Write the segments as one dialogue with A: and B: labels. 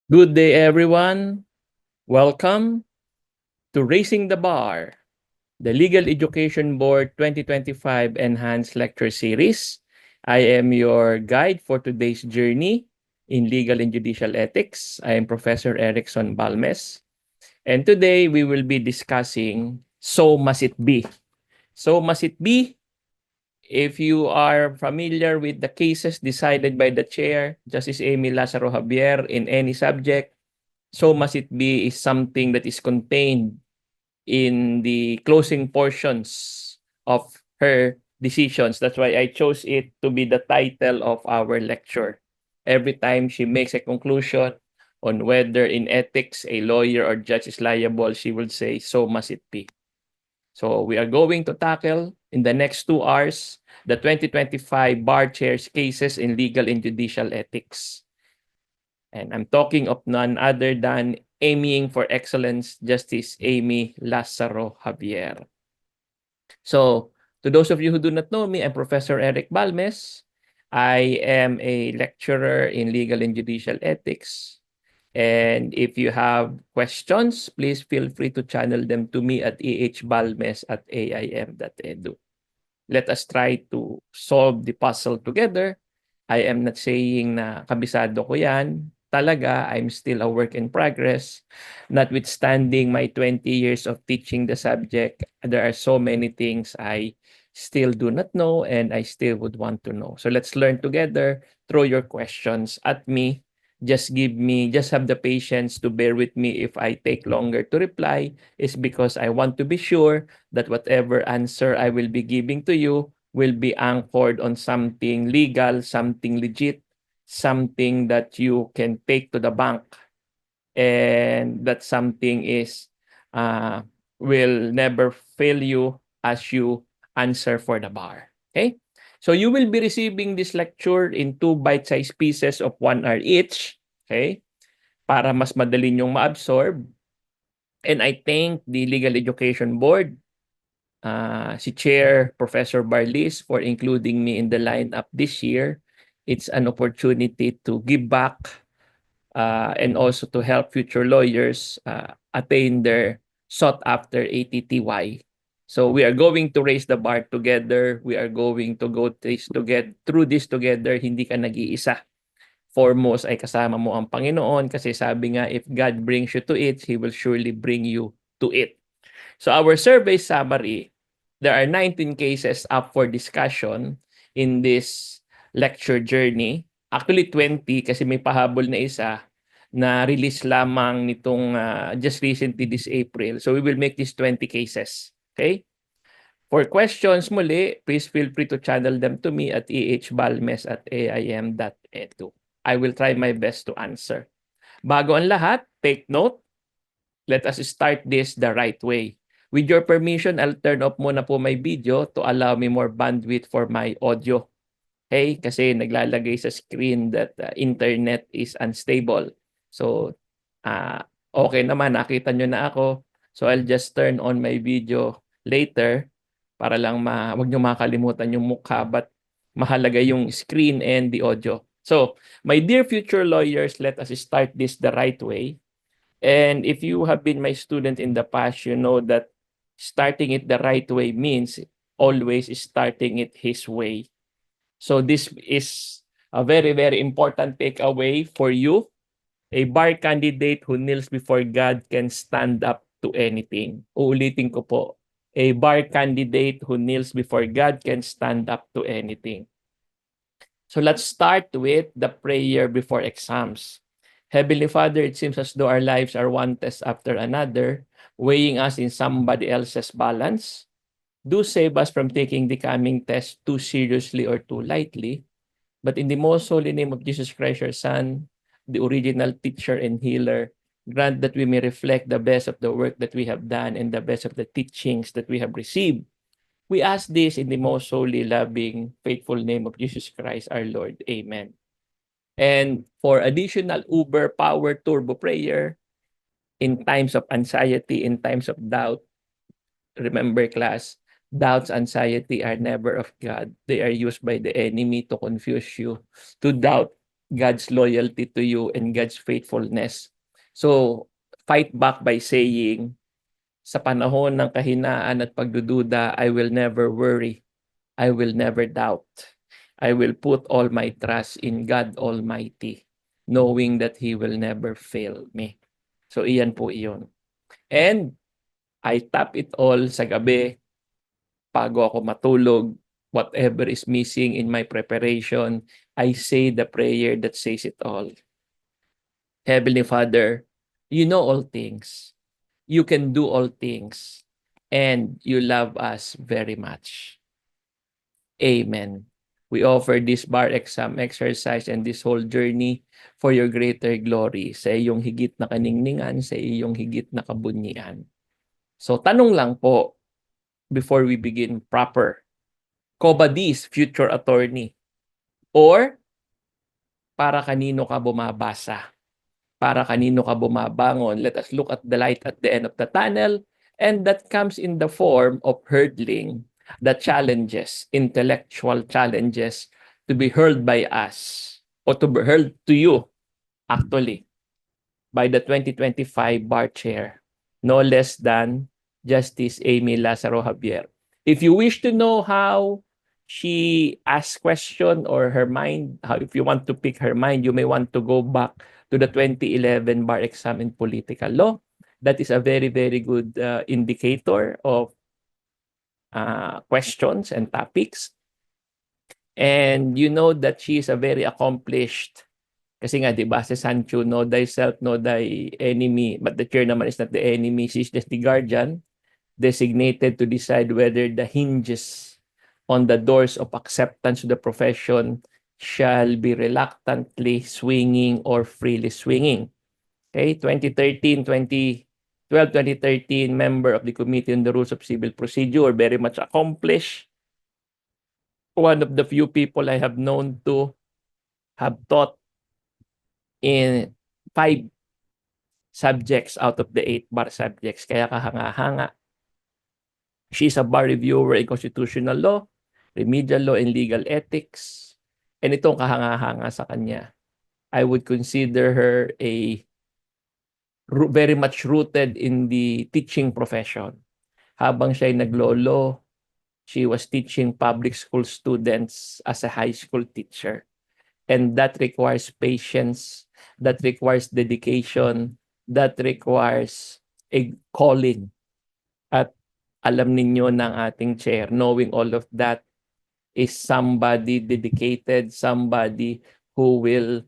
A: Good day, everyone. Welcome to Raising the Bar, the Legal Education Board 2025 Enhanced Lecture Series. I am your guide for today's journey in legal and judicial ethics. I am Professor Erickson Balmes. And today we will be discussing So Must It Be? So Must It Be? If you are familiar with the cases decided by the chair, Justice Amy Lazaro Javier, in any subject, so must it be is something that is contained in the closing portions of her decisions. That's why I chose it to be the title of our lecture. Every time she makes a conclusion on whether in ethics a lawyer or judge is liable, she will say, so must it be. So we are going to tackle in the next 2 hours the 2025 Bar Chairs cases in legal and judicial ethics. And I'm talking of none other than aiming for excellence, Justice Amy Lazaro Javier. So, to those of you who do not know me, I'm Professor Eric Balmes. I am a lecturer in legal and judicial ethics. And if you have questions, please feel free to channel them to me at ehbalmes@aim.edu. Let us try to solve the puzzle together. I am not saying na kabisado ko yan. Talaga, I'm still a work in progress. Notwithstanding my 20 years of teaching the subject, there are so many things I still do not know and I still would want to know. So let's learn together. Throw your questions at me. Just have the patience to bear with me if I take longer to reply, is because I want to be sure that whatever answer I will be giving to you will be anchored on something legal, something legit, something that you can take to the bank, and that something is will never fail you as you answer for the bar. Okay? So you will be receiving this lecture in 2 bite-sized pieces of 1 hour each. Okay? Para mas madali nyong ma-absorb. And I thank the Legal Education Board, si Chair Professor Barlis, for including me in the lineup this year. It's an opportunity to give back and also to help future lawyers attain their sought-after ATTY. So we are going to raise the bar together. We are going to go through this together. Hindi ka nag-iisa. Foremost ay kasama mo ang Panginoon, kasi sabi nga, if God brings you to it, He will surely bring you to it. So our survey summary, there are 19 cases up for discussion in this lecture journey. Actually 20 kasi may pahabol na isa na release lamang nitong just recently this April. So we will make this 20 cases. Okay? For questions muli, please feel free to channel them to me at ehbalmes@aim.edu. I will try my best to answer. Bago ang lahat, take note. Let us start this the right way. With your permission, I'll turn off muna po my video to allow me more bandwidth for my audio. Okay? Kasi naglalagay sa screen that internet is unstable. So, okay naman, nakita nyo na ako. So, I'll just turn on my video later para lang wag nyo makalimutan yung mukha, but mahalaga yung screen and the audio. So, my dear future lawyers, let us start this the right way. And if you have been my student in the past, you know that starting it the right way means always starting it His way. So this is a very, very important takeaway for you. A bar candidate who kneels before God can stand up to anything. Uulitin ko po. A bar candidate who kneels before God can stand up to anything. So let's start with the prayer before exams. Heavenly Father, it seems as though our lives are one test after another, weighing us in somebody else's balance. Do save us from taking the coming test too seriously or too lightly. But in the most holy name of Jesus Christ, your Son, the original teacher and healer, grant that we may reflect the best of the work that we have done and the best of the teachings that we have received. We ask this in the most holy, loving, faithful name of Jesus Christ, our Lord. Amen. And for additional Uber Power Turbo Prayer, in times of anxiety, in times of doubt, remember class, doubts, anxiety are never of God. They are used by the enemy to confuse you, to doubt God's loyalty to you and God's faithfulness. So, fight back by saying, sa panahon ng kahinaan at pagdududa, I will never worry. I will never doubt. I will put all my trust in God Almighty, knowing that He will never fail me. So, iyan po iyon. And I tap it all sa gabi, bago ako matulog, whatever is missing in my preparation, I say the prayer that says it all. Heavenly Father, you know all things. You can do all things. And you love us very much. Amen. We offer this bar exam exercise and this whole journey for your greater glory, sa iyong higit na kaningningan, sa iyong higit na kabunyian. So, tanong lang po, before we begin proper, Kobadis, future attorney, or para kanino ka bumabasa? Para kanino ka bumabangon? Let us look at the light at the end of the tunnel, and that comes in the form of hurdling the challenges, intellectual challenges to be hurled by us, or to be hurled to you, actually, by the 2025 bar chair, no less than Justice Amy Lazaro Javier. If you wish to know how she asks question or her mind, if you want to pick her mind, you may want to go back to the 2011 bar exam in political law. That is a very, very good indicator of questions and topics. And you know that she is a very accomplished, kasi nga, di ba, si Sancho, know thyself, know thy enemy, but the chair naman is not the enemy, she's just the guardian, designated to decide whether the hinges on the doors of acceptance to the profession shall be reluctantly swinging or freely swinging. Okay, 2013, 2013, member of the Committee on the Rules of Civil Procedure, very much accomplished. One of the few people I have known to have taught in 5 subjects out of the 8 bar subjects. Kaya kahanga-hanga. She's a bar reviewer in constitutional law, remedial law, and legal ethics. And itong kahanga-hanga sa kanya, I would consider her a very much rooted in the teaching profession. Habang siya'y naglolo, she was teaching public school students as a high school teacher. And that requires patience, that requires dedication, that requires a calling. At alam ninyo ng ating chair, knowing all of that is somebody dedicated, somebody who will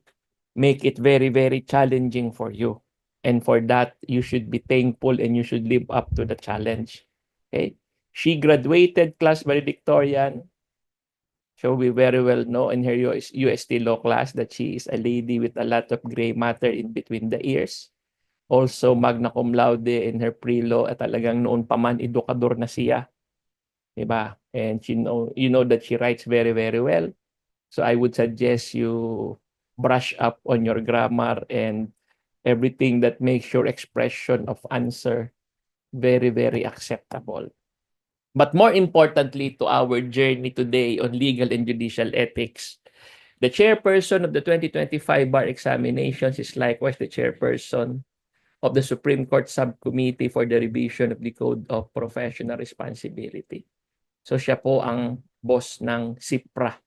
A: make it very, very challenging for you. And for that, you should be thankful and you should live up to the challenge. Okay? She graduated class valedictorian. So we very well know in her UST law class that she is a lady with a lot of gray matter in between the ears. Also magna cum laude in her pre-law at talagang noon pa man edukador na siya. Diba? And you know that she writes very, very well. So I would suggest you brush up on your grammar and everything that makes your expression of answer very, very acceptable. But more importantly to our journey today on legal and judicial ethics, the chairperson of the 2025 bar examinations is likewise the chairperson of the Supreme Court Subcommittee for the Revision of the Code of Professional Responsibility. So siya po ang boss ng SIPRA.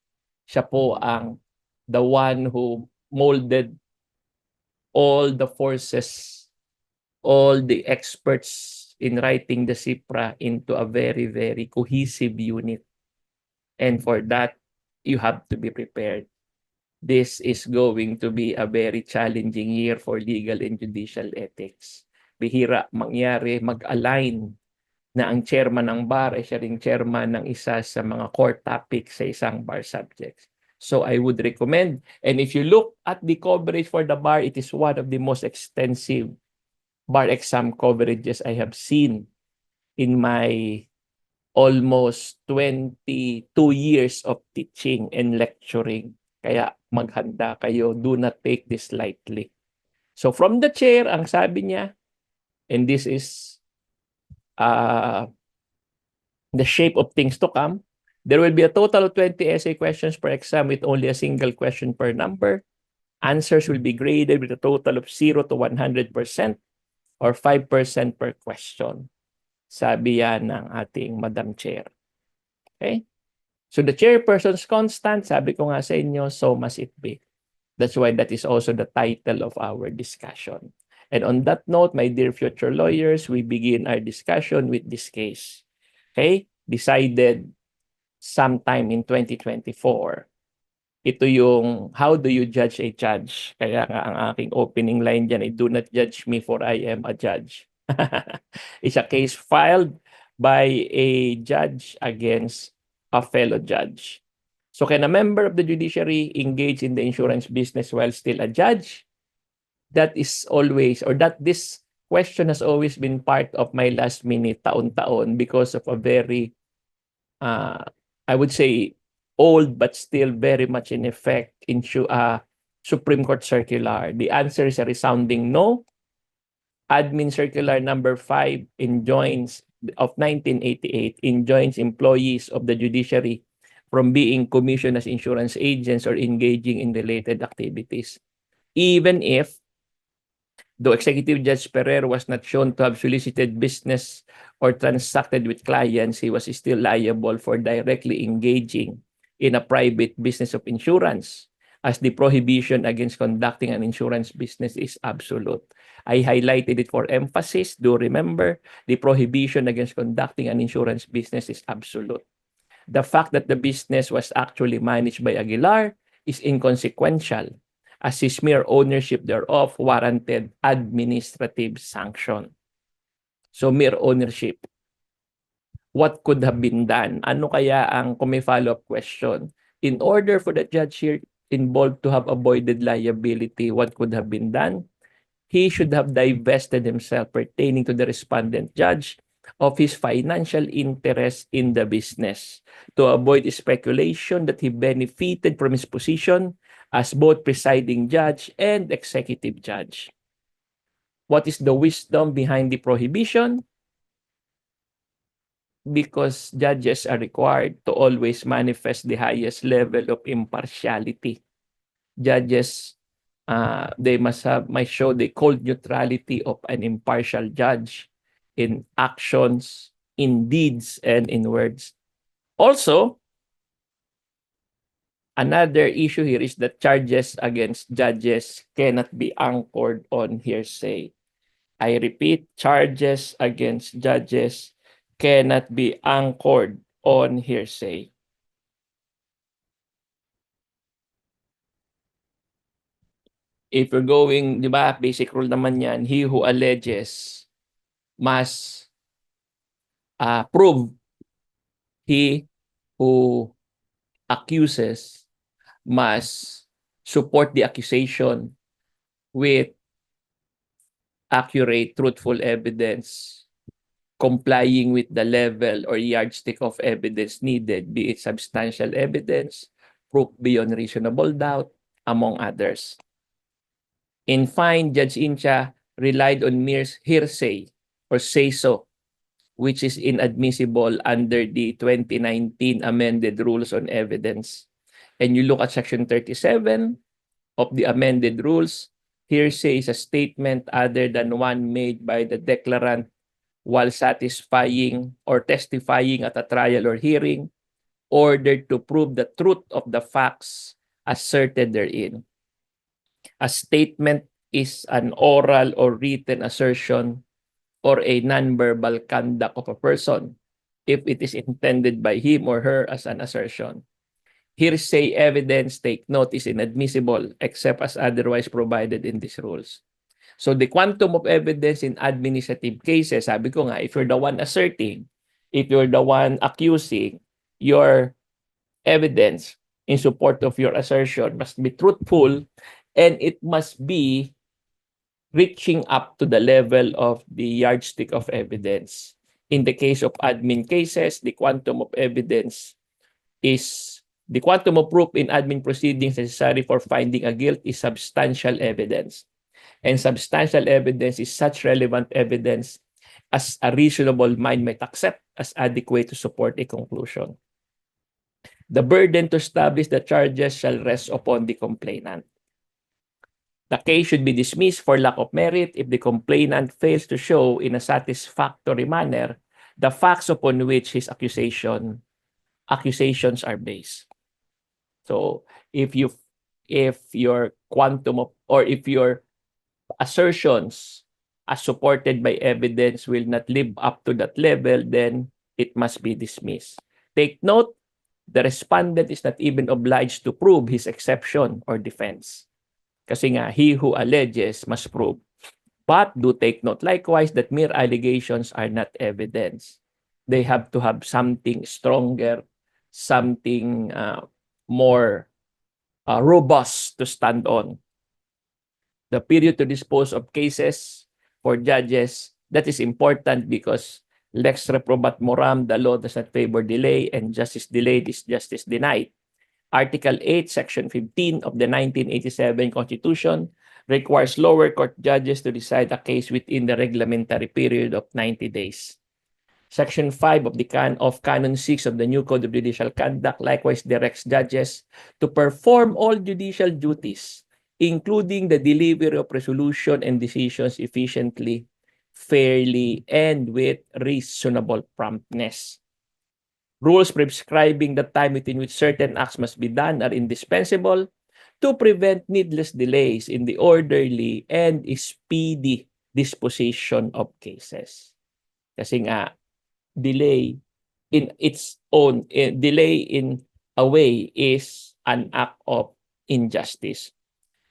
A: Siya po ang the one who molded all the forces, all the experts in writing the SIPRA into a very, very cohesive unit. And for that, you have to be prepared. This is going to be a very challenging year for legal and judicial ethics. Bihira mangyari mag-align na ang chairman ng bar ay siya ring chairman ng isa sa mga core topics sa isang bar subjects. So I would recommend, and if you look at the coverage for the bar, it is one of the most extensive bar exam coverages I have seen in my almost 22 years of teaching and lecturing. Kaya maghanda kayo. Do not take this lightly. So from the chair, ang sabi niya, and this is the shape of things to come, there will be a total of 20 essay questions per exam with only a single question per number. Answers will be graded with a total of 0 to 100% or 5% per question. Sabi yan ng ating Madam Chair. Okay? So the chairperson's constant, sabi ko nga sa inyo, so must it be. That's why that is also the title of our discussion. And on that note, my dear future lawyers, we begin our discussion with this case. Okay? Decided sometime in 2024. Ito yung how do you judge a judge? Kaya nga ang aking opening line dyan ay do not judge me for I am a judge. It's a case filed by a judge against a fellow judge. So can a member of the judiciary engage in the insurance business while still a judge? That is always, or that this question has always been part of my last minute taon-taon because of a very, I would say, old but still very much in effect in Supreme Court circular. The answer is a resounding no. Admin Circular number 5 enjoins of 1988 enjoins employees of the judiciary from being commissioned as insurance agents or engaging in related activities. Even if, though Executive Judge Ferrer was not shown to have solicited business or transacted with clients, he was still liable for directly engaging in a private business of insurance, as the prohibition against conducting an insurance business is absolute. I highlighted it for emphasis. Do remember, the prohibition against conducting an insurance business is absolute. The fact that the business was actually managed by Aguilar is inconsequential, as his mere ownership thereof warranted administrative sanction. So mere ownership. What could have been done? Ano kaya ang, kung may follow-up question, in order for the judge here involved to have avoided liability, what could have been done? He should have divested himself pertaining to the respondent judge of his financial interest in the business to avoid speculation that he benefited from his position as both presiding judge and executive judge. What is the wisdom behind the prohibition? Because judges are required to always manifest the highest level of impartiality. Judges, they must show the cold neutrality of an impartial judge in actions, in deeds, and in words. Also, another issue here is that charges against judges cannot be anchored on hearsay. I repeat, charges against judges cannot be anchored on hearsay. If you're going, di ba, basic rule naman yan, he who alleges must prove. He who accuses must support the accusation with accurate, truthful evidence, complying with the level or yardstick of evidence needed, be it substantial evidence, proof beyond reasonable doubt, among others. In fine, Judge Incha relied on mere hearsay or say-so, which is inadmissible under the 2019 amended rules on evidence. And you look at section 37 of the amended rules, hearsay is a statement other than one made by the declarant while satisfying or testifying at a trial or hearing, ordered to prove the truth of the facts asserted therein. A statement is an oral or written assertion or a nonverbal conduct of a person if it is intended by him or her as an assertion. Hearsay evidence, take note, is inadmissible except as otherwise provided in these rules. So the quantum of evidence in administrative cases, sabi ko nga, if you're the one asserting, if you're the one accusing, your evidence in support of your assertion must be truthful and it must be reaching up to the level of the yardstick of evidence. In the case of admin cases, the quantum of evidence is the quantum of proof in admin proceedings necessary for finding a guilt is substantial evidence. And substantial evidence is such relevant evidence as a reasonable mind might accept as adequate to support a conclusion. The burden to establish the charges shall rest upon the complainant. The case should be dismissed for lack of merit if the complainant fails to show in a satisfactory manner the facts upon which his accusations are based. So if your quantum of, or if your assertions as supported by evidence will not live up to that level, then it must be dismissed. Take note, the respondent is not even obliged to prove his exception or defense. Kasi nga, he who alleges must prove. But do take note likewise that mere allegations are not evidence. They have to have something stronger, something more robust to stand on. The period to dispose of cases for judges, that is important because lex reprobat moram, the law does not favor delay, and justice delayed is justice denied. Article 8, Section 15 of the 1987 Constitution requires lower court judges to decide a case within the reglementary period of 90 days. Section 5 of the Canon 6 of the new Code of Judicial Conduct likewise directs judges to perform all judicial duties, including the delivery of resolution and decisions efficiently, fairly, and with reasonable promptness. Rules prescribing the time within which certain acts must be done are indispensable to prevent needless delays in the orderly and speedy disposition of cases. Kasi nga, delay in its own, delay in a way is an act of injustice.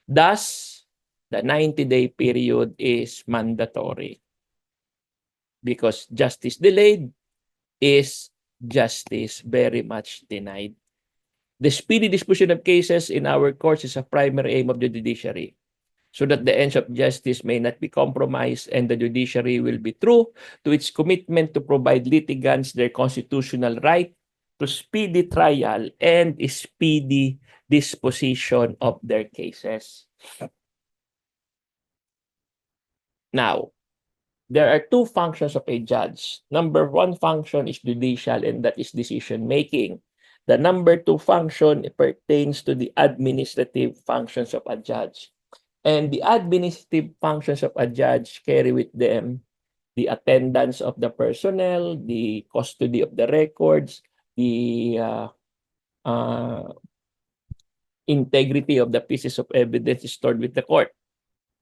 A: Thus, the 90-day period is mandatory because justice delayed is justice very much denied. The speedy disposition of cases in our courts is a primary aim of the judiciary, so that the ends of justice may not be compromised and the judiciary will be true to its commitment to provide litigants their constitutional right to speedy trial and speedy disposition of their cases. Now, there are two functions of a judge. Number one function is judicial, and that is decision-making. The number two function pertains to the administrative functions of a judge. And the administrative functions of a judge carry with them the attendance of the personnel, the custody of the records, the integrity of the pieces of evidence stored with the court.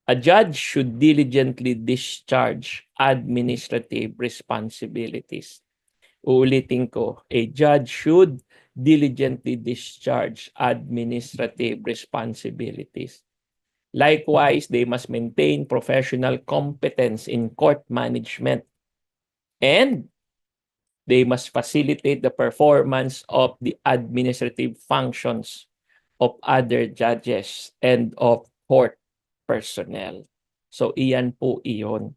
A: A judge should diligently discharge administrative responsibilities. Uulitin ko, a judge should diligently discharge administrative responsibilities. Likewise, they must maintain professional competence in court management, and they must facilitate the performance of the administrative functions of other judges and of court personnel. So, iyan po iyon.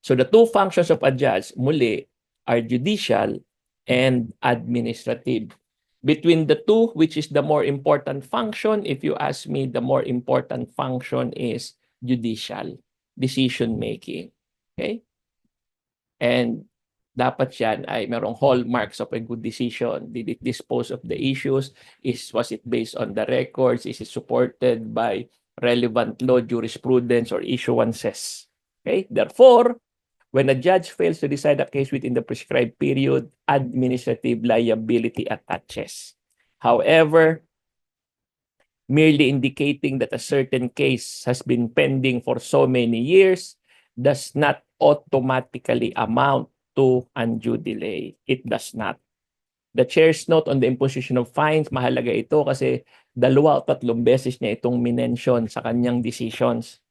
A: So, the two functions of a judge, muli, are judicial and administrative. Between the two, which is the more important function? If you ask me, the more important function is judicial, decision-making. Okay? And dapat yan ay merong hallmarks of a good decision. Did it dispose of the issues? Was it based on the records? Is it supported by relevant law, jurisprudence, or issuances? Okay? Therefore, when a judge fails to decide a case within the prescribed period, administrative liability attaches. However, merely indicating that a certain case has been pending for so many years does not automatically amount to undue delay. It does not. The chair's note on the imposition of fines, mahalaga ito kasi 2 o 3 beses niya itong minention sa kanyang decisions.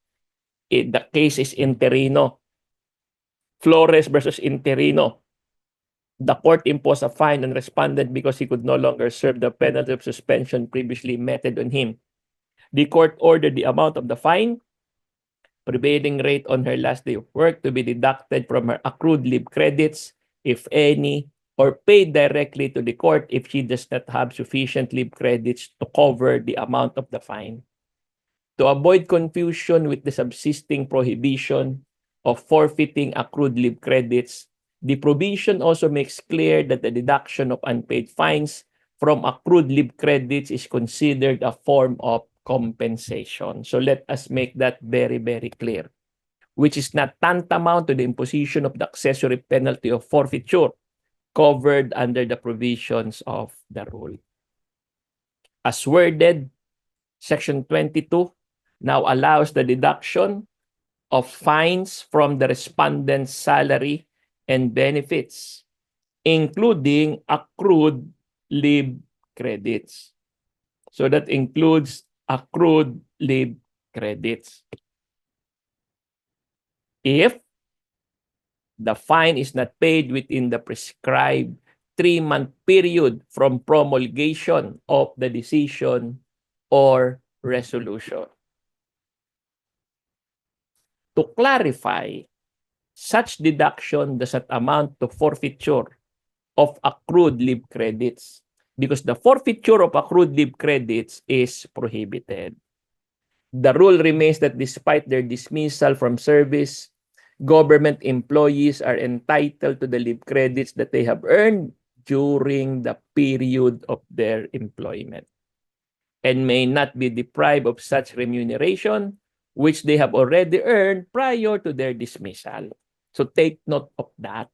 A: The case is Interino. Flores versus Interino. The court imposed a fine on respondent because he could no longer serve the penalty of suspension previously meted on him. The court ordered the amount of the fine, prevailing rate on her last day of work, to be deducted from her accrued leave credits, if any, or paid directly to the court if she does not have sufficient leave credits to cover the amount of the fine. To avoid confusion with the subsisting prohibition of forfeiting accrued leave credits, the provision also makes clear that the deduction of unpaid fines from accrued leave credits is considered a form of compensation. So let us make that very, very clear, which is not tantamount to the imposition of the accessory penalty of forfeiture covered under the provisions of the rule. As worded, Section 22 now allows the deduction of fines from the respondent's salary and benefits, including accrued leave credits. So that includes accrued leave credits. If the fine is not paid within the prescribed 3-month period from promulgation of the decision or resolution. To clarify, such deduction does not amount to forfeiture of accrued leave credits because the forfeiture of accrued leave credits is prohibited. The rule remains that despite their dismissal from service, government employees are entitled to the leave credits that they have earned during the period of their employment and may not be deprived of such remuneration which they have already earned prior to their dismissal. So take note of that.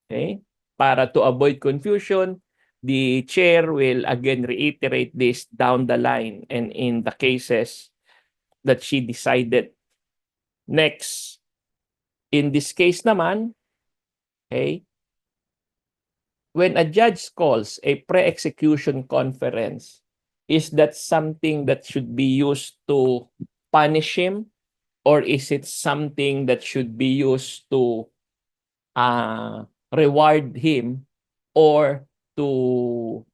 A: Okay? Para to avoid confusion, the chair will again reiterate this down the line and in the cases that she decided. Next, in this case naman, okay, when a judge calls a pre-execution conference, is that something that should be used to punish him, or is it something that should be used to reward him, or to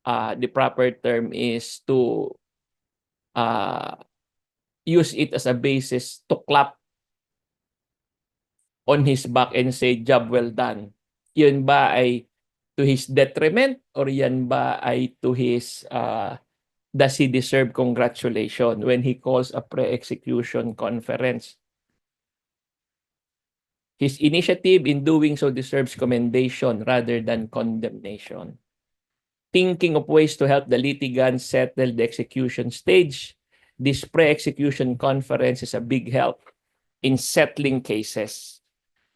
A: the proper term is to use it as a basis to clap on his back and say, job well done? Yun ba ay to his detriment, or yan ba ay to his, does he deserve congratulation when he calls a pre-execution conference? His initiative in doing so deserves commendation rather than condemnation. Thinking of ways to help the litigants settle the execution stage, this pre-execution conference is a big help in settling cases.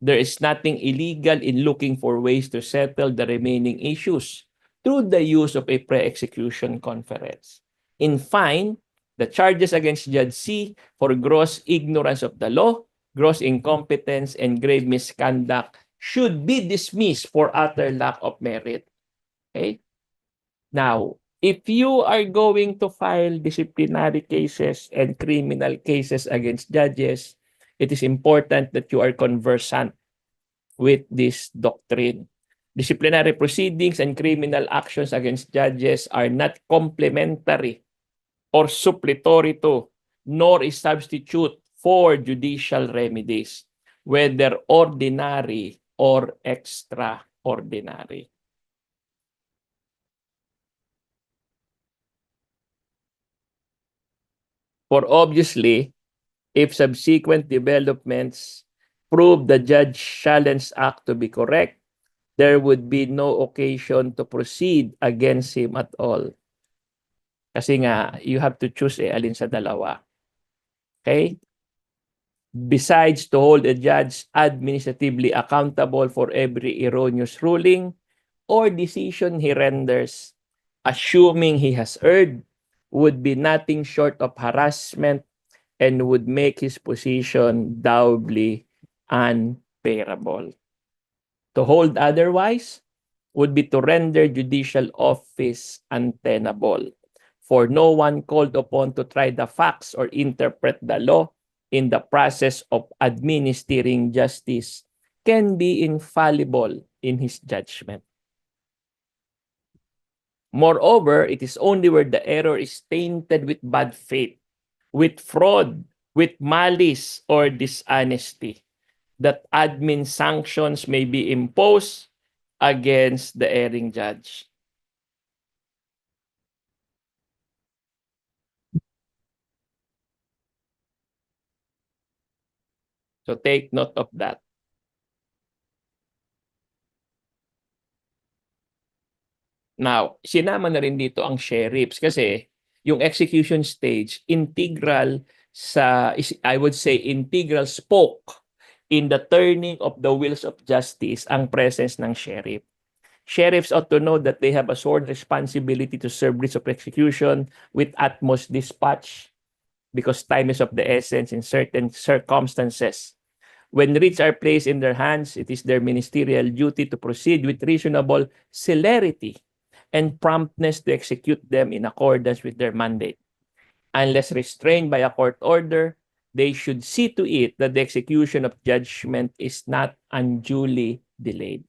A: There is nothing illegal in looking for ways to settle the remaining issues through the use of a pre-execution conference. In fine, the charges against Judge C for gross ignorance of the law, gross incompetence, and grave misconduct should be dismissed for utter lack of merit. Okay? Now, if you are going to file disciplinary cases and criminal cases against judges, it is important that you are conversant with this doctrine. Disciplinary proceedings and criminal actions against judges are not complementary or suppletory to, nor a substitute for judicial remedies, whether ordinary or extraordinary. For obviously, if subsequent developments prove the Judge Challenge Act to be correct, there would be no occasion to proceed against him at all. Kasi nga, you have to choose alin sa dalawa. Okay? Besides, to hold a judge administratively accountable for every erroneous ruling or decision he renders, assuming he has erred, would be nothing short of harassment and would make his position doubly unbearable. To hold otherwise would be to render judicial office untenable, for no one called upon to try the facts or interpret the law in the process of administering justice can be infallible in his judgment. Moreover, it is only where the error is tainted with bad faith, with fraud, with malice, or dishonesty that admin sanctions may be imposed against the erring judge. So take note of that. Now, sinama na rin dito ang sheriffs kasi yung execution stage, integral I would say, integral spoke in the turning of the wheels of justice ang presence ng sheriff. Sheriffs ought to know that they have a sworn responsibility to serve writs of execution with utmost dispatch because time is of the essence in certain circumstances. When writs are placed in their hands, it is their ministerial duty to proceed with reasonable celerity and promptness to execute them in accordance with their mandate. Unless restrained by a court order, they should see to it that the execution of judgment is not unduly delayed.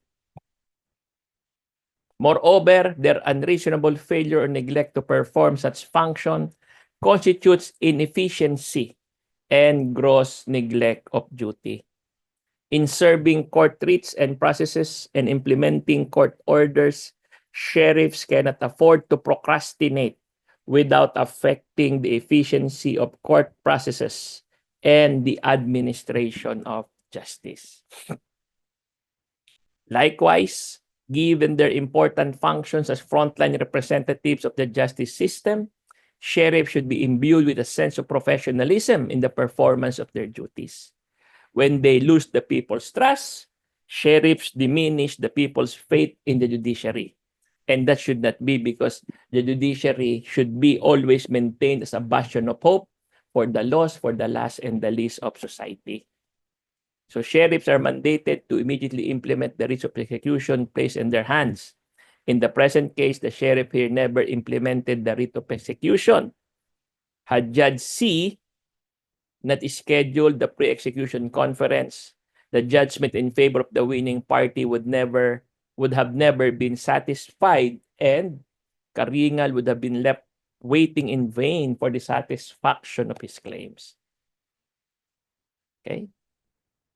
A: Moreover, their unreasonable failure or neglect to perform such function constitutes inefficiency and gross neglect of duty. In serving court writs and processes and implementing court orders, sheriffs cannot afford to procrastinate without affecting the efficiency of court processes and the administration of justice. Likewise, given their important functions as frontline representatives of the justice system, sheriffs should be imbued with a sense of professionalism in the performance of their duties. When they lose the people's trust, sheriffs diminish the people's faith in the judiciary. And that should not be, because the judiciary should be always maintained as a bastion of hope for the lost, for the last, and the least of society. So sheriffs are mandated to immediately implement the writs of execution placed in their hands. In the present case, the sheriff here never implemented the writ of execution. Had Judge C not scheduled the pre-execution conference, the judgment in favor of the winning party would have never been satisfied, and Karingal would have been left waiting in vain for the satisfaction of his claims. Okay?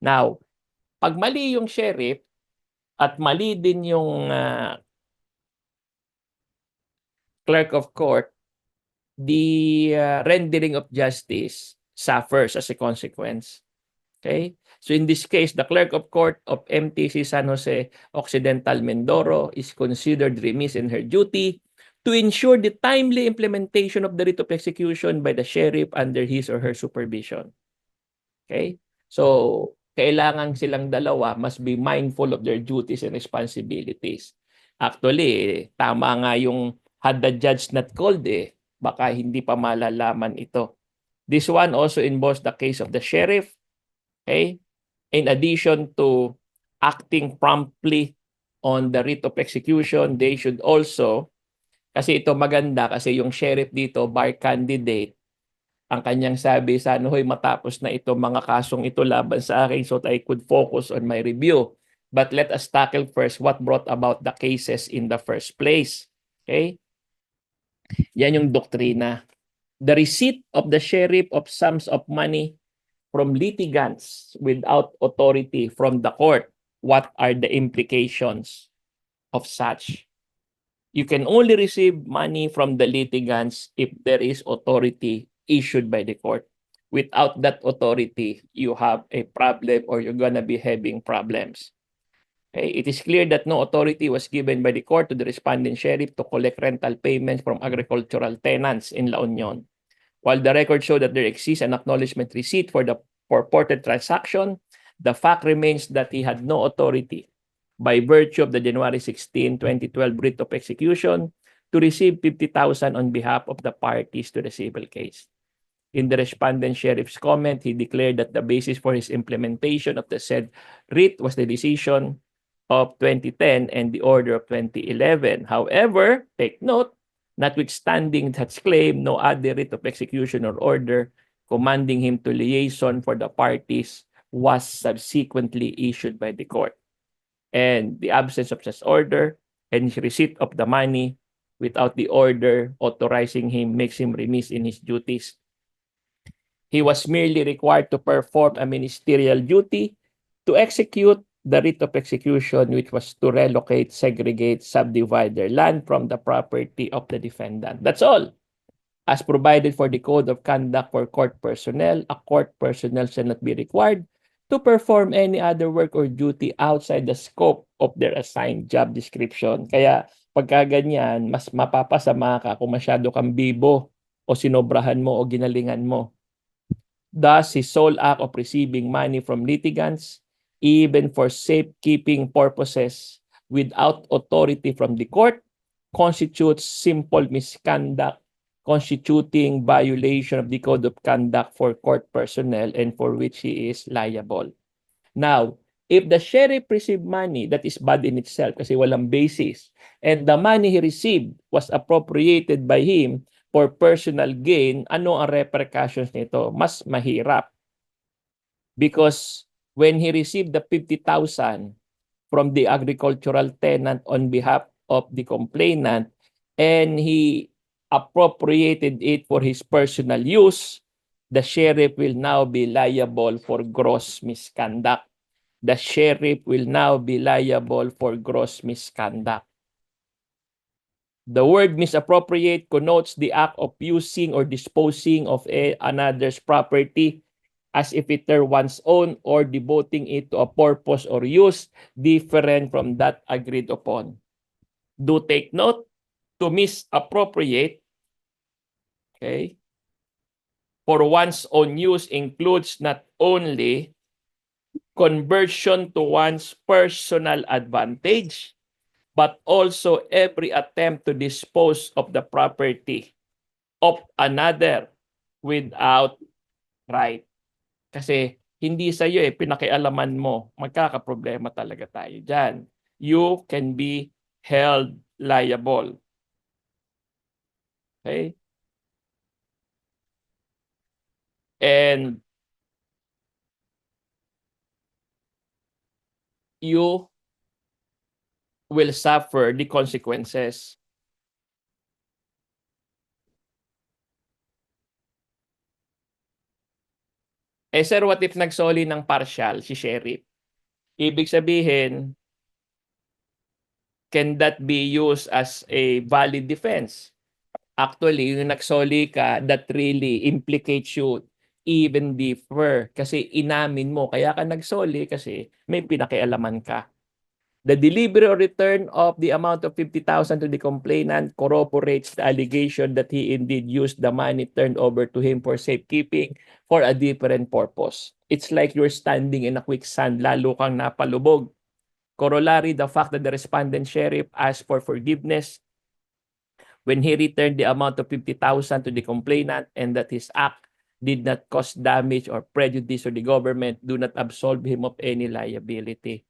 A: Now, pag mali yung sheriff at mali din yung clerk of court, the rendering of justice suffers as a consequence. Okay? So in this case, the clerk of court of MTC San Jose Occidental Mindoro is considered remiss in her duty to ensure the timely implementation of the writ of execution by the sheriff under his or her supervision. Okay? So, kailangan silang dalawa must be mindful of their duties and responsibilities. Actually, tama nga yung had the judge not called, baka hindi pa malalaman ito. This one also involves the case of the sheriff. Okay? In addition to acting promptly on the writ of execution, they should also, kasi ito maganda, kasi yung sheriff dito, bar candidate, ang kanyang sabi, sana ho'y matapos na ito mga kasong ito laban sa akin so that I could focus on my review. But let us tackle first what brought about the cases in the first place. Okay? Yan yung doktrina. The receipt of the sheriff of sums of money from litigants without authority from the court. What are the implications of such? You can only receive money from the litigants if there is authority issued by the court. Without that authority, you have a problem, or you're gonna be having problems. Okay? It is clear that no authority was given by the court to the respondent sheriff to collect rental payments from agricultural tenants in La Union. While the records show that there exists an acknowledgement receipt for the purported transaction, the fact remains that he had no authority by virtue of the January 16, 2012 writ of execution to receive 50,000 on behalf of the parties to the civil case. In the respondent sheriff's comment, he declared that the basis for his implementation of the said writ was the decision of 2010 and the order of 2011. However, take note, notwithstanding such claim, no other writ of execution or order commanding him to liaison for the parties was subsequently issued by the court. And the absence of such order and his receipt of the money without the order authorizing him makes him remiss in his duties. He was merely required to perform a ministerial duty to execute the writ of execution, which was to relocate, segregate, subdivide their land from the property of the defendant. That's all. As provided for the Code of Conduct for Court Personnel, a court personnel shall not be required to perform any other work or duty outside the scope of their assigned job description. Kaya pagka ganyan, mas mapapasama ka kung masyado kang bibo o sinobrahan mo o ginalingan mo. Thus, his sole act of receiving money from litigants, even for safekeeping purposes without authority from the court, constitutes simple misconduct, constituting violation of the Code of Conduct for court personnel and for which he is liable. Now, if the sheriff received money that is bad in itself kasi walang basis, and the money he received was appropriated by him for personal gain, ano ang repercussions nito? Mas mahirap. Because when he received the 50,000 from the agricultural tenant on behalf of the complainant and he appropriated it for his personal use, the sheriff will now be liable for gross misconduct. The sheriff will now be liable for gross misconduct. The word misappropriate connotes the act of using or disposing of another's property as if it were one's own or devoting it to a purpose or use different from that agreed upon. Do take note, to misappropriate, okay, for one's own use includes not only conversion to one's personal advantage, but also every attempt to dispose of the property of another without right. Kasi hindi sa iyo pinakialaman mo, magkakaproblema talaga tayo dyan. You can be held liable. Okay? And you will suffer the consequences. Sir, what if nagsoli ng partial si sheriff? Ibig sabihin, can that be used as a valid defense? Actually, yung nagsoli ka, that really implicates you even deeper. Kasi inamin mo, kaya ka nagsoli kasi may pinakialaman ka. The delivery or return of the amount of 50,000 to the complainant corroborates the allegation that he indeed used the money turned over to him for safekeeping for a different purpose. It's like you're standing in a quicksand, lalo kang napalubog. Corollary, the fact that the respondent sheriff asked for forgiveness when he returned the amount of 50,000 to the complainant and that his act did not cause damage or prejudice to the government do not absolve him of any liability.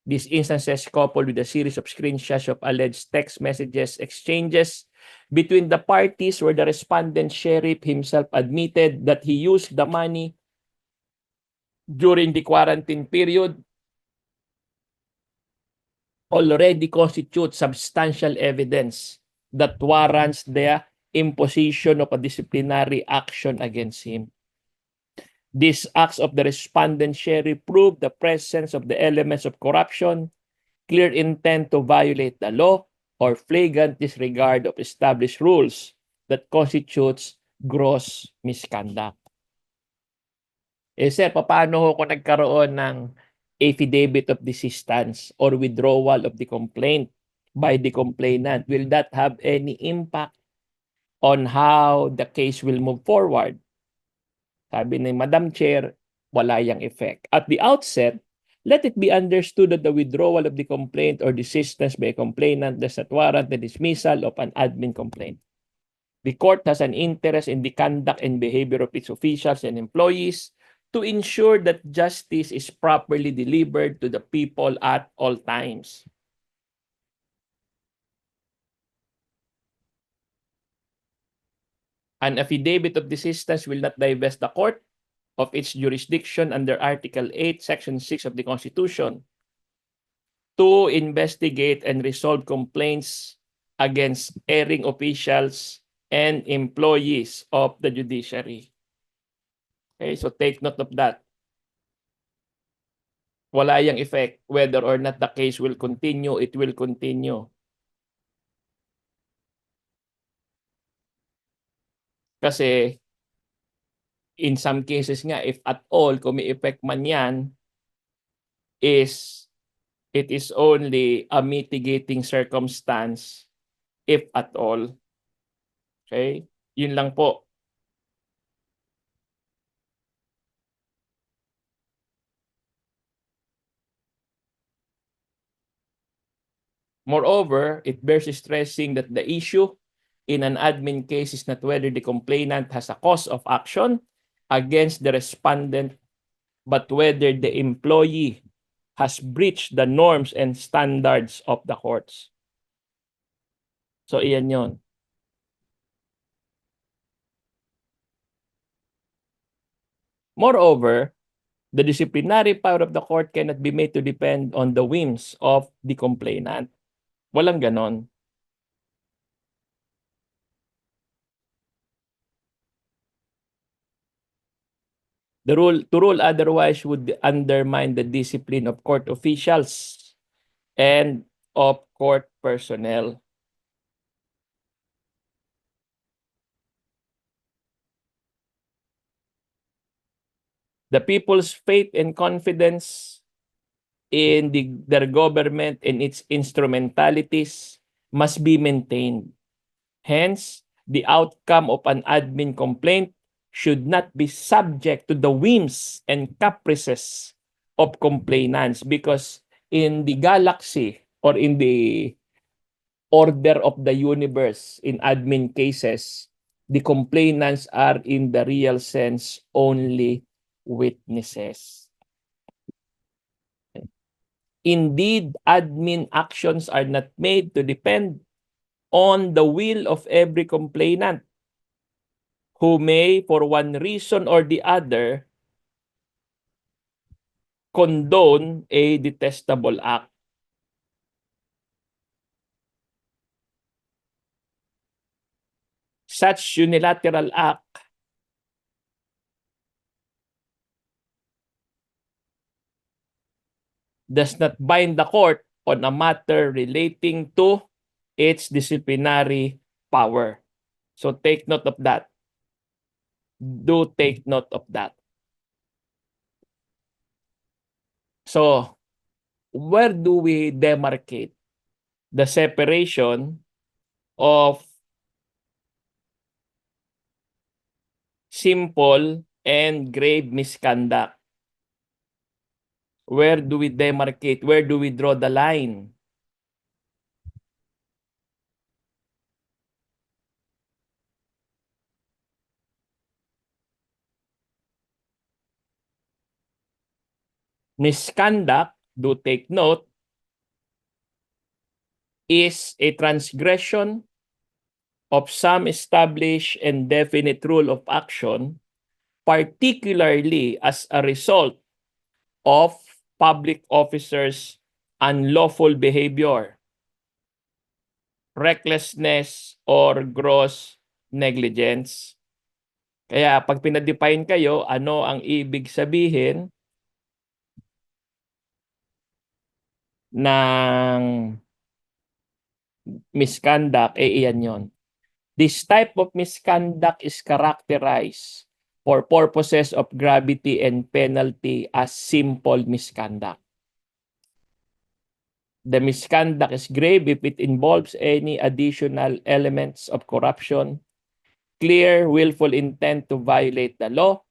A: These instances, coupled with a series of screenshots of alleged text messages exchanges between the parties where the respondent sheriff himself admitted that he used the money during the quarantine period, already constitute substantial evidence that warrants the imposition of a disciplinary action against him. These acts of the respondent sheriff prove the presence of the elements of corruption, clear intent to violate the law, or flagrant disregard of established rules that constitutes gross misconduct. Sir, paano kung nagkaroon ng affidavit of desistance or withdrawal of the complaint by the complainant? Will that have any impact on how the case will move forward? Sabi ni Madam Chair, wala yang effect. At the outset, let it be understood that the withdrawal of the complaint or desistance by a complainant does not warrant the dismissal of an admin complaint. The court has an interest in the conduct and behavior of its officials and employees to ensure that justice is properly delivered to the people at all times. An affidavit of desistance will not divest the court of its jurisdiction under Article 8, Section 6 of the Constitution to investigate and resolve complaints against erring officials and employees of the judiciary. Okay, so take note of that. Wala yang effect whether or not the case will continue, it will continue. Kasi in some cases nga, if at all, kung may effect man yan, is It is only a mitigating circumstance, if at all. Okay? Yun lang po. Moreover, it bears stressing that the issue in an admin case is not whether the complainant has a cause of action against the respondent, but whether the employee has breached the norms and standards of the courts. So, iyan yon. Moreover, the disciplinary power of the court cannot be made to depend on the whims of the complainant. Walang ganon. To rule otherwise would undermine the discipline of court officials and of court personnel. The people's faith and confidence in their government and its instrumentalities must be maintained. Hence, the outcome of an admin complaint should not be subject to the whims and caprices of complainants, because in the galaxy or in the order of the universe in admin cases, the complainants are in the real sense only witnesses. Indeed, admin actions are not made to depend on the will of every complainant, who may, for one reason or the other, condone a detestable act. Such unilateral act does not bind the court on a matter relating to its disciplinary power. So take note of that. Do take note of that. So, where do we demarcate the separation of simple and grave misconduct? Where do we demarcate? Where do we draw the line? Misconduct, do take note, is a transgression of some established and definite rule of action, particularly as a result of public officers' unlawful behavior, recklessness, or gross negligence. Kaya pag pinadefine kayo, ano ang ibig sabihin ng misconduct, iyan yon. This type of misconduct is characterized for purposes of gravity and penalty as simple misconduct. The misconduct is grave if it involves any additional elements of corruption, clear willful intent to violate the law,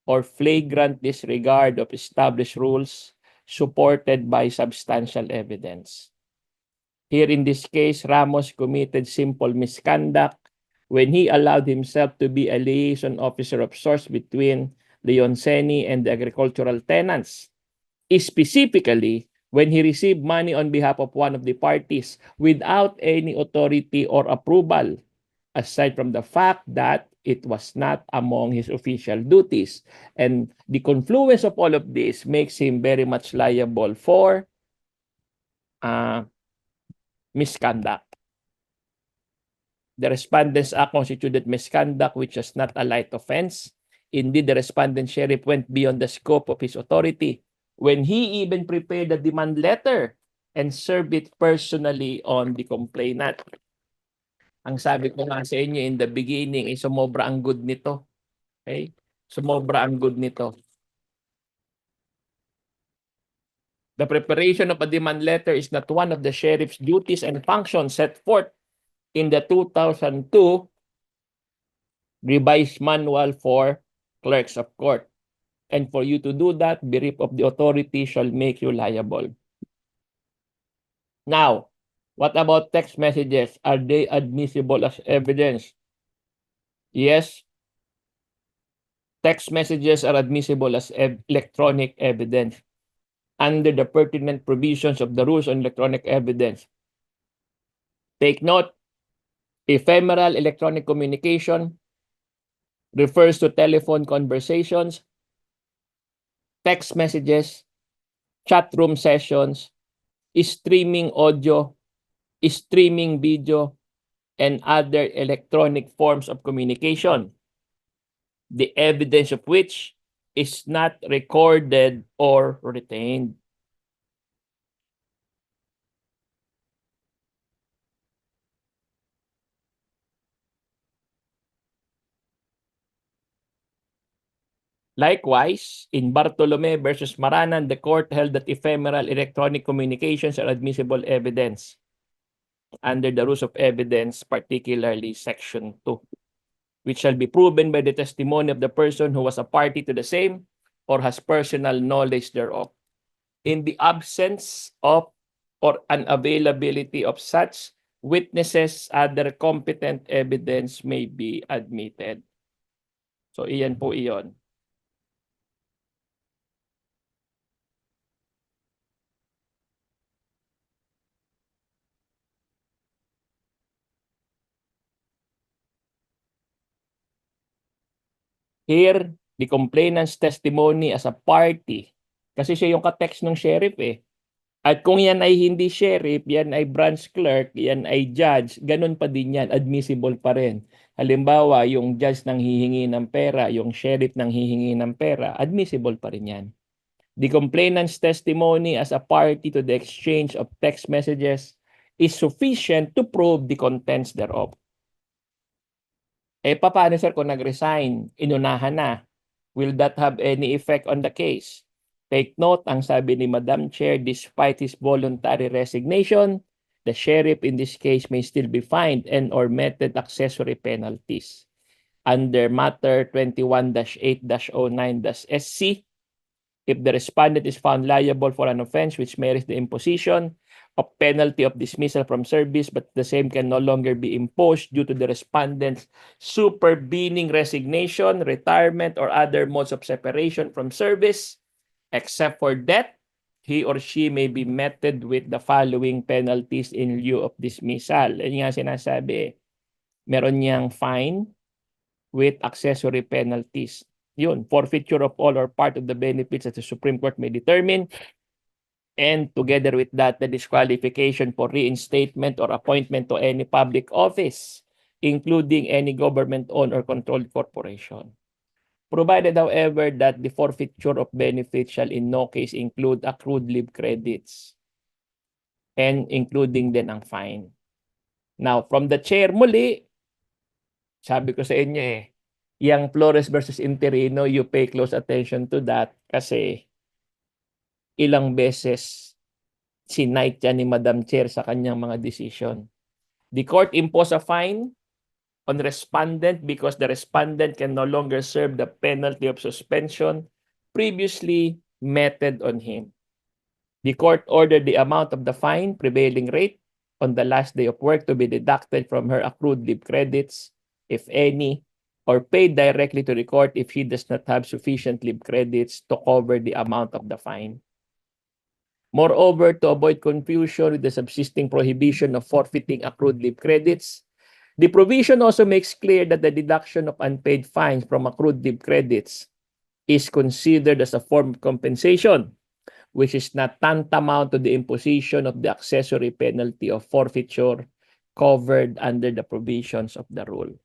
A: or flagrant disregard of established rules supported by substantial evidence. Here in this case, Ramos committed simple misconduct when he allowed himself to be a liaison officer of sorts between Leonceni and the agricultural tenants. Specifically, when he received money on behalf of one of the parties without any authority or approval, aside from the fact that it was not among his official duties. And the confluence of all of this makes him very much liable for misconduct. The respondent's act constituted misconduct which was not a light offense. Indeed, the respondent sheriff went beyond the scope of his authority when he even prepared the demand letter and served it personally on the complainant. Ang sabi ko nga sa inyo in the beginning, sumobra ang good nito. Okay? Sumobra ang good nito. The preparation of a demand letter is not one of the sheriff's duties and functions set forth in the 2002 revised manual for clerks of court. And for you to do that, bereft of the authority shall make you liable. Now, what about text messages? Are they admissible as evidence? Yes. Text messages are admissible as electronic evidence under the pertinent provisions of the rules on electronic evidence. Take note, ephemeral electronic communication refers to telephone conversations, text messages, chat room sessions, streaming audio, streaming video, and other electronic forms of communication, the evidence of which is not recorded or retained. Likewise, in Bartolome versus Maranan, the court held that ephemeral electronic communications are admissible evidence under the rules of evidence, particularly Section 2, which shall be proven by the testimony of the person who was a party to the same or has personal knowledge thereof. In the absence of or unavailability of such witnesses, other competent evidence may be admitted. So, iyan po iyon. Here, the complainant's testimony as a party. Kasi siya yung ka-text ng sheriff eh. At kung yan ay hindi sheriff, yan ay branch clerk, yan ay judge, ganun pa din yan, admissible pa rin. Halimbawa, yung judge nang hihingi ng pera, yung sheriff nang hihingi ng pera, admissible pa rin yan. The complainant's testimony as a party to the exchange of text messages is sufficient to prove the contents thereof. Paano sir kung nag-resign, inunahan na? Will that have any effect on the case? Take note, ang sabi ni Madam Chair, despite his voluntary resignation, the sheriff in this case may still be fined and or meted accessory penalties. Under Matter 21-8-09-SC, if the respondent is found liable for an offense which merits the imposition of penalty of dismissal from service, but the same can no longer be imposed due to the respondent's supervening resignation, retirement, or other modes of separation from service, except for death, he or she may be meted with the following penalties in lieu of dismissal. Yan nga sinasabi, meron niyang fine with accessory penalties. Yun, forfeiture of all or part of the benefits that the Supreme Court may determine, and together with that, the disqualification for reinstatement or appointment to any public office, including any government-owned or controlled corporation. Provided, however, that the forfeiture of benefits shall in no case include accrued leave credits and including din ang fine. Now, from the chair muli, sabi ko sa inyo yung Flores versus Interino, you pay close attention to that kasi ilang beses sinight yan ni Madam Chair sa kanyang mga decision. The court imposed a fine on respondent because the respondent can no longer serve the penalty of suspension previously meted on him. The court ordered the amount of the fine, prevailing rate, on the last day of work to be deducted from her accrued leave credits, if any, or paid directly to the court if he does not have sufficient leave credits to cover the amount of the fine. Moreover, to avoid confusion with the subsisting prohibition of forfeiting accrued leave credits, the provision also makes clear that the deduction of unpaid fines from accrued leave credits is considered as a form of compensation, which is not tantamount to the imposition of the accessory penalty of forfeiture covered under the provisions of the rule.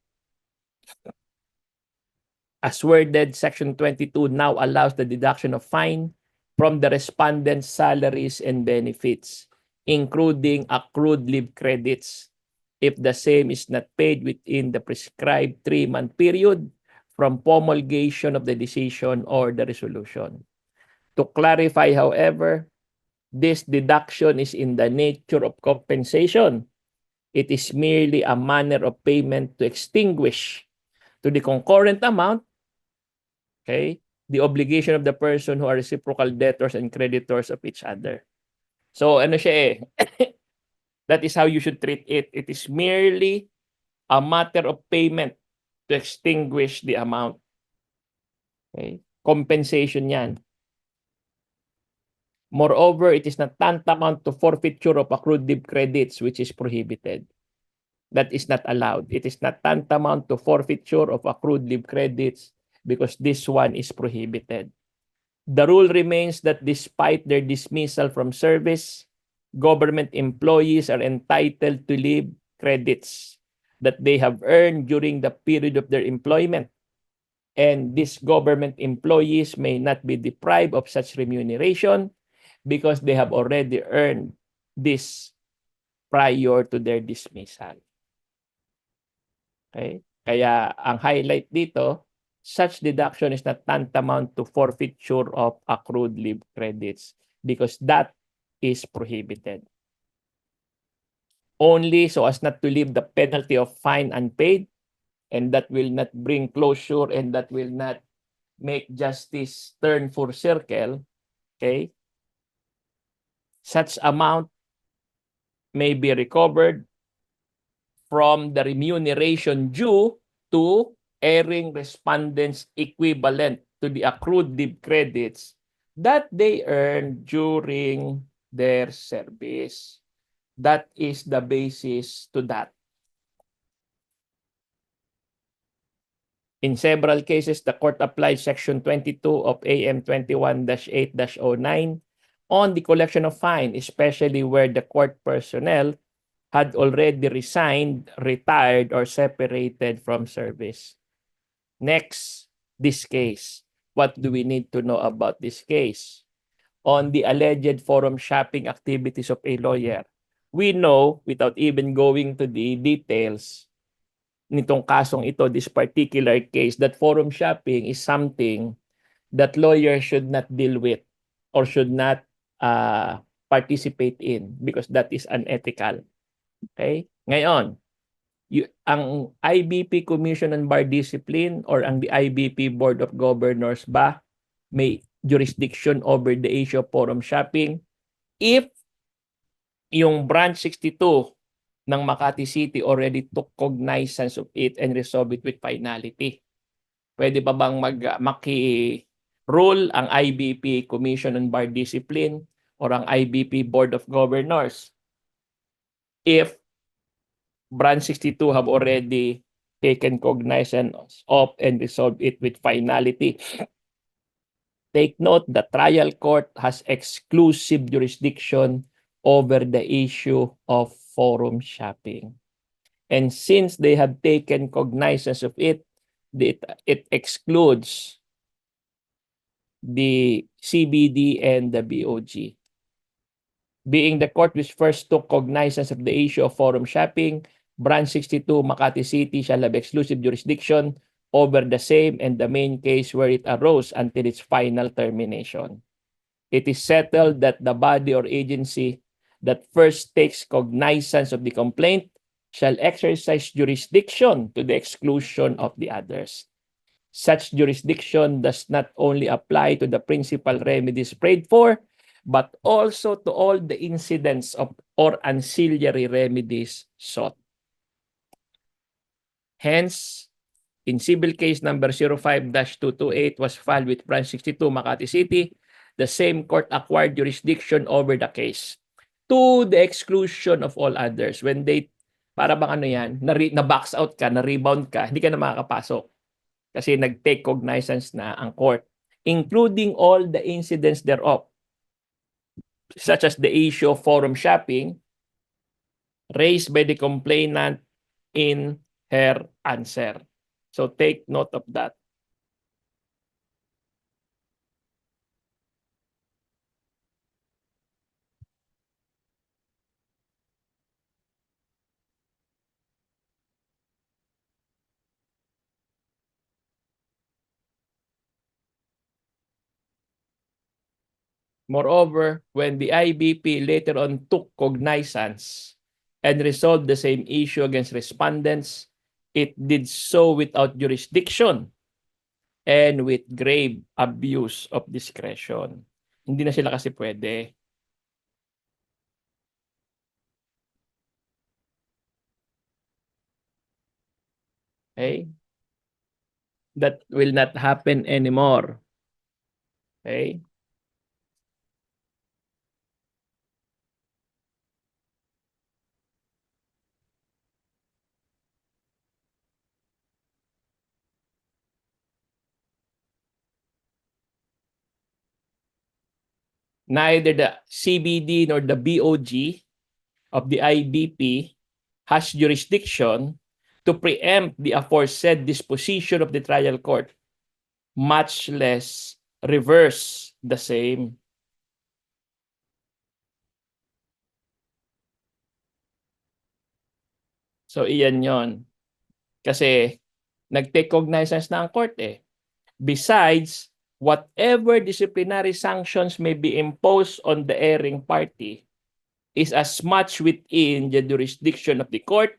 A: As worded, Section 22 now allows the deduction of fine from the respondent's salaries and benefits, including accrued leave credits, if the same is not paid within the prescribed 3-month period from promulgation of the decision or the resolution. To clarify, however, This deduction is in the nature of compensation. It is merely a manner of payment to extinguish to the concurrent amount, okay, the obligation of the person who are reciprocal debtors and creditors of each other. So ano siya that is how you should treat it. It is merely a matter of payment to extinguish the amount. Okay? Compensation yan. Moreover, it is not tantamount to forfeiture of accrued leave credits, which is prohibited. That is not allowed. It is not tantamount to forfeiture of accrued leave credits because this one is prohibited. The rule remains that despite their dismissal from service, government employees are entitled to leave credits that they have earned during the period of their employment. And these government employees may not be deprived of such remuneration because they have already earned this prior to their dismissal. Okay? Kaya ang highlight dito, such deduction is not tantamount to forfeiture of accrued leave credits because that is prohibited. Only so as not to leave the penalty of fine unpaid, and that will not bring closure and that will not make justice turn full circle, okay? Such amount may be recovered from the remuneration due to erring respondents equivalent to the accrued leave credits that they earned during their service. That is the basis to that. In several cases, the court applied Section 22 of AM 21-8-09 on the collection of fine, especially where the court personnel had already resigned, retired, or separated from service. Next, this case. What do we need to know about this case? On the alleged forum shopping activities of a lawyer, we know, without even going to the details nitong kasong ito, this particular case, that forum shopping is something that lawyers should not deal with or should not participate in because that is unethical. Okay? Ngayon, ang IBP Commission on Bar Discipline or ang the IBP Board of Governors ba may jurisdiction over the issue of forum shopping if yung branch 62 ng Makati City already took cognizance of it and resolved it with finality. Pwede pa bang maki-rule ang IBP Commission on Bar Discipline or ang IBP Board of Governors if branch 62 have already taken cognizance of and resolved it with finality? Take note, the trial court has exclusive jurisdiction over the issue of forum shopping. And since they have taken cognizance of it, it excludes the CBD and the BOG. Being the court which first took cognizance of the issue of forum shopping, Branch 62 Makati City shall have exclusive jurisdiction over the same and the main case where it arose until its final termination. It is settled that the body or agency that first takes cognizance of the complaint shall exercise jurisdiction to the exclusion of the others. Such jurisdiction does not only apply to the principal remedies prayed for, but also to all the incidents of or ancillary remedies sought. Hence, in civil case number 05-228 was filed with Branch 62 Makati City, the same court acquired jurisdiction over the case to the exclusion of all others. When they, para bang ano yan, na-box out ka, na-rebound ka, hindi ka na makakapasok. Kasi nag-take cognizance na ang court, including all the incidents thereof, such as the issue of forum shopping raised by the complainant in her answer. So take note of that. Moreover, when the IBP later on took cognizance and resolved the same issue against respondents, it did so without jurisdiction and with grave abuse of discretion. Hindi na sila kasi pwede. Okay? That will not happen anymore. Okay? Neither the CBD nor the BOG of the IBP has jurisdiction to preempt the aforesaid disposition of the trial court, much less reverse the same. So, iyan yon. Kasi, nag-take cognizance na ang court eh. Besides, whatever disciplinary sanctions may be imposed on the erring party is as much within the jurisdiction of the court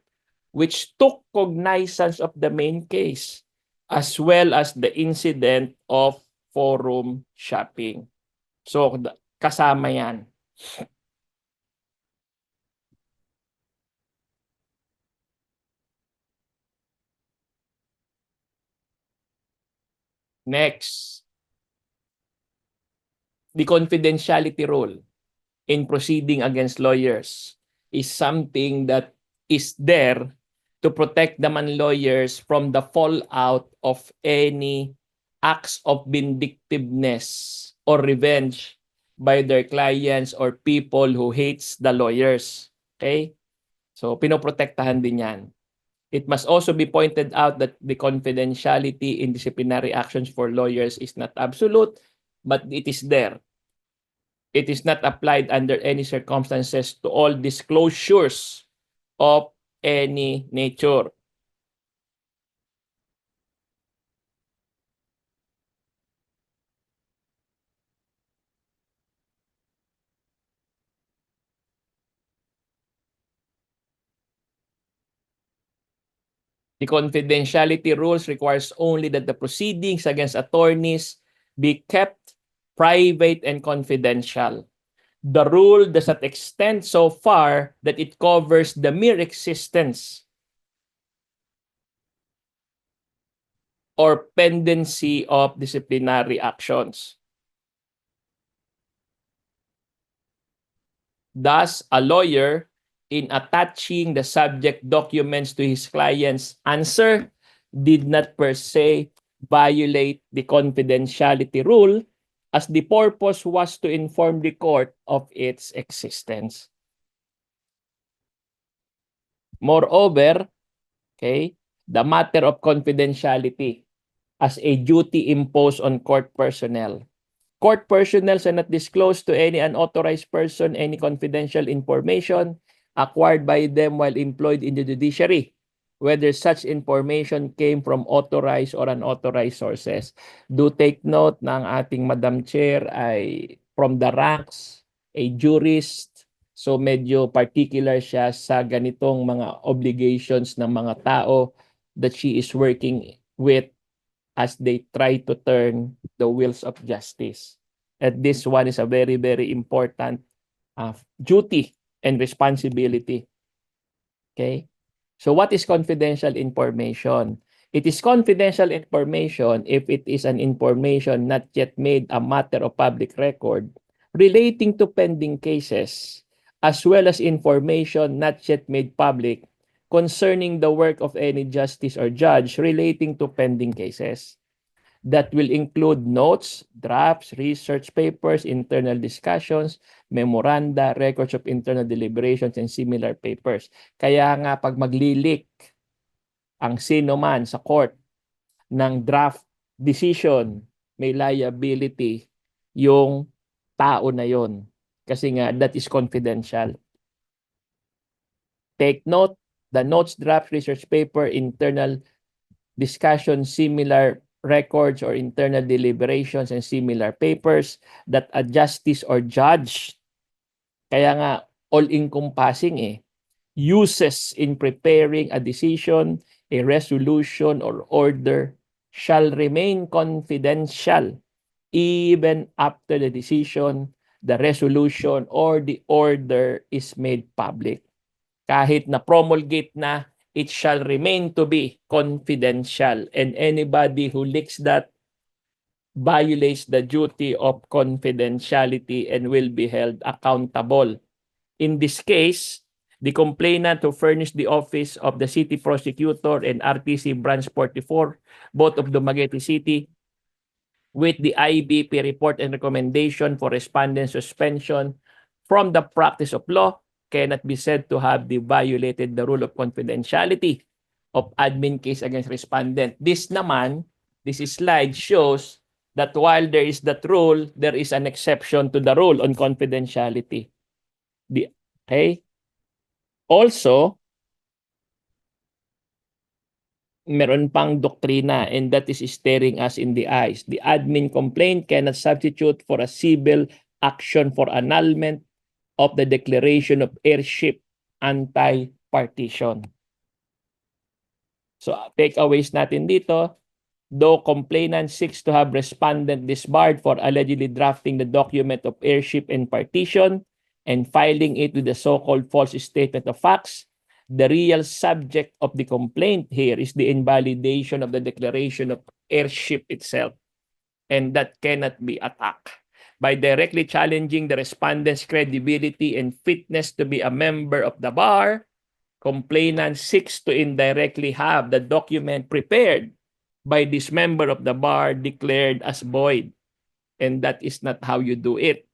A: which took cognizance of the main case as well as the incident of forum shopping. So, kasama yan. Next, the confidentiality rule in proceeding against lawyers is something that is there to protect naman lawyers from the fallout of any acts of vindictiveness or revenge by their clients or people who hates the lawyers. Okay? So, pinoprotektahan din yan. It must also be pointed out that the confidentiality in disciplinary actions for lawyers is not absolute, but it is there. It is not applied under any circumstances to all disclosures of any nature. The confidentiality rules requires only that the proceedings against attorneys be kept private and confidential. The rule does not extend so far that it covers the mere existence or pendency of disciplinary actions. Thus, a lawyer, in attaching the subject documents to his client's answer, did not per se violate the confidentiality rule, as the purpose was to inform the court of its existence. Moreover, okay, the matter of confidentiality as a duty imposed on court personnel. Court personnel shall not disclose to any unauthorized person any confidential information acquired by them while employed in the judiciary, whether such information came from authorized or unauthorized sources. Do take note na ang ating Madam Chair ay from the ranks, a jurist, so medyo particular siya sa ganitong mga obligations ng mga tao that she is working with as they try to turn the wheels of justice. And this one is a very, very important duty and responsibility. Okay? So what is confidential information? It is confidential information if it is an information not yet made a matter of public record relating to pending cases, as well as information not yet made public concerning the work of any justice or judge relating to pending cases. That will include notes, drafts, research papers, internal discussions, memoranda, records of internal deliberations, and similar papers. Kaya nga pag maglilik ang sino man sa court ng draft decision, may liability yung tao na yon. Kasi nga, that is confidential. Take note, the notes, draft, research paper, internal discussion, similar records or internal deliberations and similar papers that a justice or judge, kaya nga all-encompassing uses in preparing a decision, a resolution, or order shall remain confidential even after the decision, the resolution, or the order is made public. Kahit na promulgate na, it shall remain to be confidential, and anybody who leaks that violates the duty of confidentiality and will be held accountable. In this case, the complainant who furnished the office of the city prosecutor and RTC Branch 44, both of Dumaguete City, with the IBP report and recommendation for respondent suspension from the practice of law cannot be said to have violated the rule of confidentiality of admin case against respondent. This slide shows that while there is that rule, there is an exception to the rule on confidentiality. Okay? Also, meron pang doktrina, and that is staring us in the eyes. The admin complaint cannot substitute for a civil action for annulment of the declaration of heirship anti-partition. So, takeaways natin dito, though complainant seeks to have respondent disbarred for allegedly drafting the document of heirship and partition and filing it with the so-called false statement of facts, the real subject of the complaint here is the invalidation of the declaration of heirship itself, and that cannot be attacked. By directly challenging the respondent's credibility and fitness to be a member of the bar, complainant seeks to indirectly have the document prepared by this member of the bar declared as void, and that is not how you do it.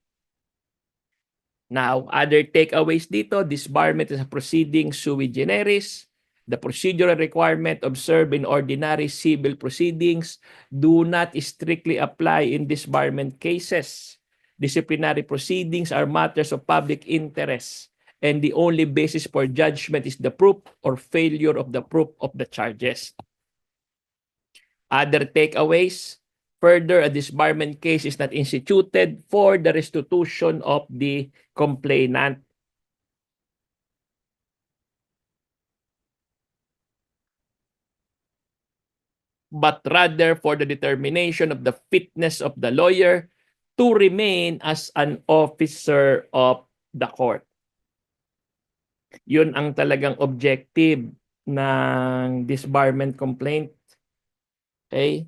A: Now, other takeaways dito, disbarment is a proceeding sui generis. The procedural requirement observed in ordinary civil proceedings do not strictly apply in disbarment cases. Disciplinary proceedings are matters of public interest, and the only basis for judgment is the proof or failure of the proof of the charges. Other takeaways, further, a disbarment case is not instituted for the restitution of the complainant. But rather for the determination of the fitness of the lawyer to remain as an officer of the court. Yun ang talagang objective ng disbarment complaint. Okay?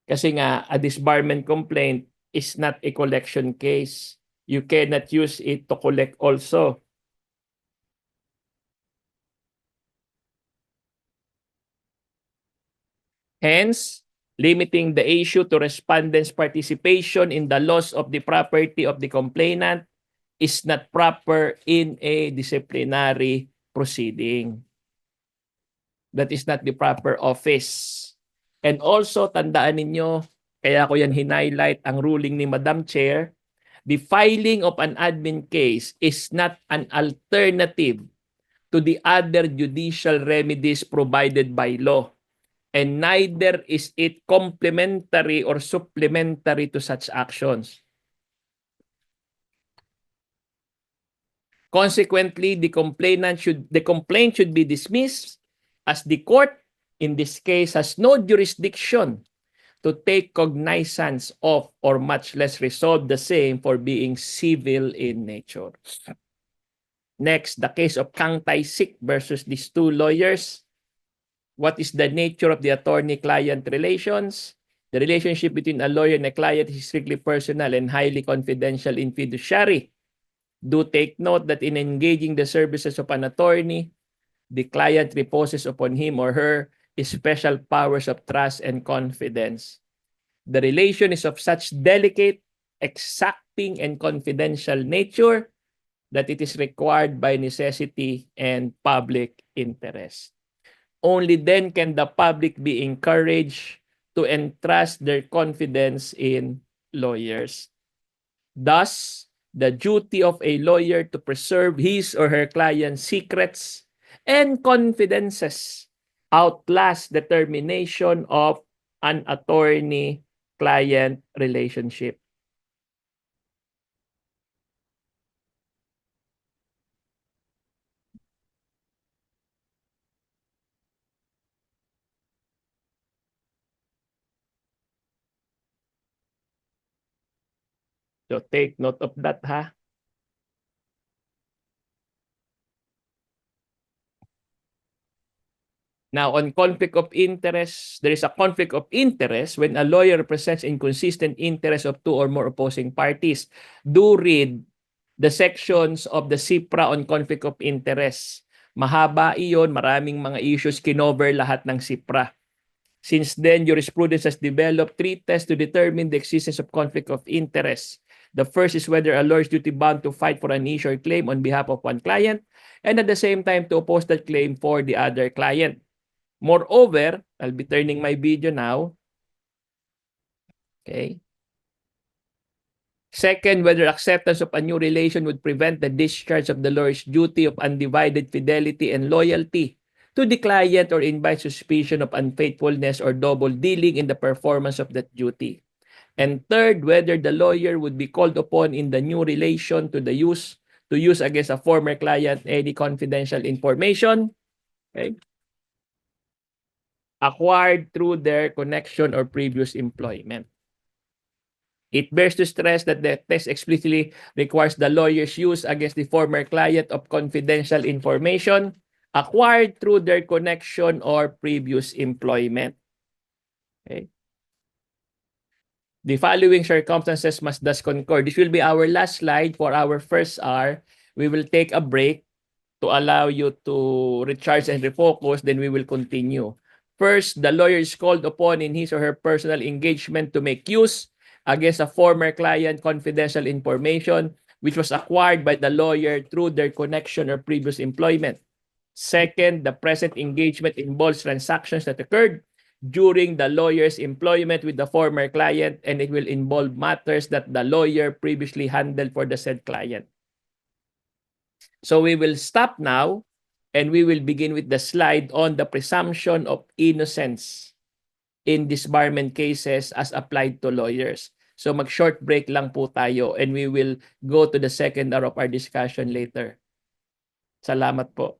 A: Kasi nga, a disbarment complaint is not a collection case. You cannot use it to collect also. Hence, limiting the issue to respondent's participation in the loss of the property of the complainant is not proper in a disciplinary proceeding. That is not the proper office. And also, tandaan ninyo, kaya ko yan highlight ang ruling ni Madam Chair, the filing of an admin case is not an alternative to the other judicial remedies provided by law, and neither is it complementary or supplementary to such actions. Consequently, the complaint should be dismissed, as the court in this case has no jurisdiction to take cognizance of or much less resolve the same for being civil in nature. Next, the case of Kang Tai-sik versus these two lawyers. What is the nature of the attorney-client relations? The relationship between a lawyer and a client is strictly personal and highly confidential in fiduciary. Do take note that in engaging the services of an attorney, the client reposes upon him or her special powers of trust and confidence. The relation is of such delicate, exacting, and confidential nature that it is required by necessity and public interest. Only then can the public be encouraged to entrust their confidence in lawyers. Thus, the duty of a lawyer to preserve his or her client's secrets and confidences outlast the termination of an attorney-client relationship. So take note of that, ha? Now, on conflict of interest, there is a conflict of interest when a lawyer represents inconsistent interests of two or more opposing parties. Do read the sections of the CIPRA on conflict of interest. Mahaba iyon, maraming mga issues, kinover lahat ng CIPRA. Since then, jurisprudence has developed 3 tests to determine the existence of conflict of interest. The first is whether a lawyer is duty-bound to fight for an issue or claim on behalf of one client and at the same time to oppose that claim for the other client. Moreover, I'll be turning my video now. Okay. Second, whether acceptance of a new relation would prevent the discharge of the lawyer's duty of undivided fidelity and loyalty to the client or invite suspicion of unfaithfulness or double dealing in the performance of that duty. And third, whether the lawyer would be called upon in the new relation to use against a former client any confidential information, okay, acquired through their connection or previous employment. It bears to stress that the test explicitly requires the lawyer's use against the former client of confidential information acquired through their connection or previous employment. Okay. The following circumstances must thus concur. This will be our last slide for our first hour. We will take a break to allow you to recharge and refocus, then we will continue. First, the lawyer is called upon in his or her personal engagement to make use against a former client confidential information which was acquired by the lawyer through their connection or previous employment. Second, the present engagement involves transactions that occurred during the lawyer's employment with the former client, and it will involve matters that the lawyer previously handled for the said client. So we will stop now and we will begin with the slide on the presumption of innocence in disbarment cases as applied to lawyers. So mag-short break lang po tayo and we will go to the second hour of our discussion later. Salamat po.